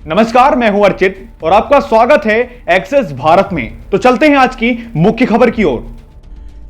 नमस्कार, मैं हूं अर्चित और आपका स्वागत है एक्सेस भारत में। तो चलते हैं आज की मुख्य खबर की ओर।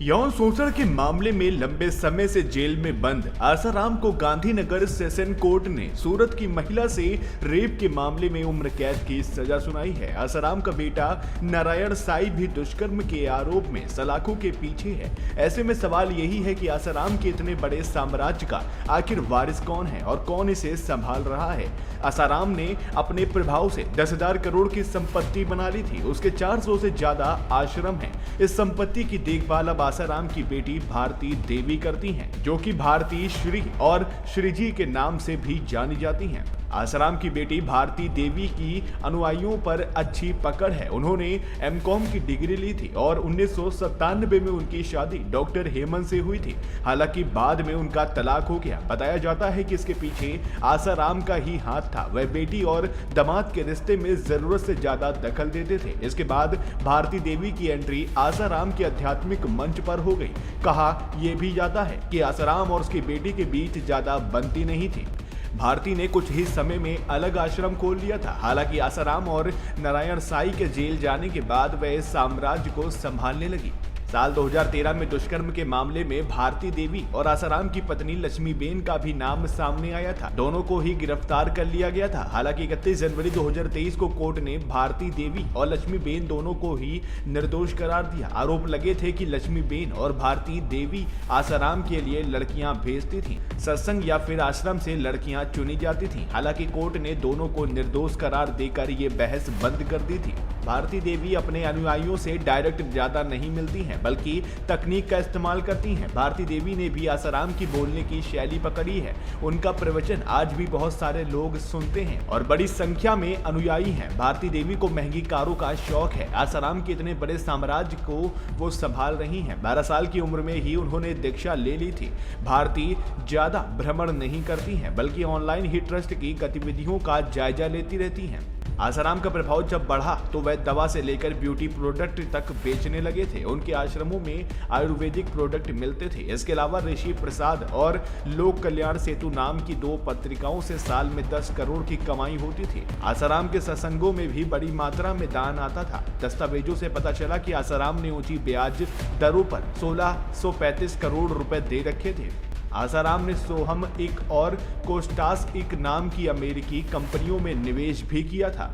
यौन शोषण के मामले में लंबे समय से जेल में बंद आसाराम को गांधीनगर सेशन कोर्ट ने सूरत की महिला से रेप के मामले में उम्र कैद की सजा सुनाई है। आसाराम का बेटा नारायण साई भी दुष्कर्म के आरोप में सलाखों के पीछे है। ऐसे में सवाल यही है कि आसाराम के इतने बड़े साम्राज्य का आखिर वारिस कौन है और कौन इसे संभाल रहा है। आसाराम ने अपने प्रभाव से 10,000 करोड़ की संपत्ति बना ली थी। उसके 400 से ज्यादा आश्रम हैं। इस संपत्ति की देखभाल अब आसाराम की बेटी भारती देवी करती हैं, जो कि भारती श्री और श्रीजी के नाम से भी जानी जाती हैं। आसाराम की बेटी भारती देवी की अनुयायियों पर अच्छी पकड़ है। उन्होंने एमकॉम की डिग्री ली थी और 1997 में उनकी शादी डॉक्टर हेमंत से हुई थी। हालांकि बाद में उनका तलाक हो गया। बताया जाता है कि इसके पीछे आसाराम का ही हाथ था। वह बेटी और दामाद के रिश्ते में जरूरत से ज्यादा दखल देते थे। इसके बाद भारती देवी की एंट्री आसाराम के आध्यात्मिक मंच पर हो गई। कहा यह भी जाता है कि आसाराम और उसकी बेटी के बीच ज्यादा बनती नहीं थी। भारती ने कुछ ही समय में अलग आश्रम खोल लिया था। हालांकि आसाराम और नारायण साई के जेल जाने के बाद वह इस साम्राज्य को संभालने लगी। साल 2013 में दुष्कर्म के मामले में भारती देवी और आसाराम की पत्नी लक्ष्मीबेन का भी नाम सामने आया था। दोनों को ही गिरफ्तार कर लिया गया था। हालांकि 31 जनवरी 2023 को कोर्ट ने भारती देवी और लक्ष्मीबेन दोनों को ही निर्दोष करार दिया। आरोप लगे थे कि लक्ष्मीबेन और भारती देवी आसाराम के लिए लड़कियां भेजती थी। सत्संग या फिर आश्रम से लड़कियां चुनी जाती थी। हालांकि कोर्ट ने दोनों को निर्दोष करार देकर ये बहस बंद कर दी थी। भारती देवी अपने अनुयायियों से डायरेक्ट ज्यादा नहीं मिलती हैं, बल्कि तकनीक का इस्तेमाल करती हैं। भारती देवी ने भी आसाराम की बोलने की शैली पकड़ी है। उनका प्रवचन आज भी बहुत सारे लोग सुनते हैं और बड़ी संख्या में अनुयायी हैं। भारती देवी को महंगी कारों का शौक है। आसाराम के इतने बड़े साम्राज्य को वो संभाल रही हैं। 12 साल की उम्र में ही उन्होंने दीक्षा ले ली थी। भारती ज्यादा भ्रमण नहीं करती हैं, बल्कि ऑनलाइन ही ट्रस्ट की गतिविधियों का जायजा लेती रहती हैं। आसाराम का प्रभाव जब बढ़ा तो वह दवा से लेकर ब्यूटी प्रोडक्ट तक बेचने लगे थे। उनके आश्रमों में आयुर्वेदिक प्रोडक्ट मिलते थे। इसके अलावा ऋषि प्रसाद और लोक कल्याण सेतु नाम की 2 पत्रिकाओं से साल में 10 करोड़ की कमाई होती थी। आसाराम के सत्संगों में भी बड़ी मात्रा में दान आता था। दस्तावेजों से पता चला कि आसाराम ने ऊंची ब्याज दरों पर 1635 करोड़ रुपए दे रखे थे। आसाराम ने सोहम एक और कोस्टास एक नाम की अमेरिकी कंपनियों में निवेश भी किया था।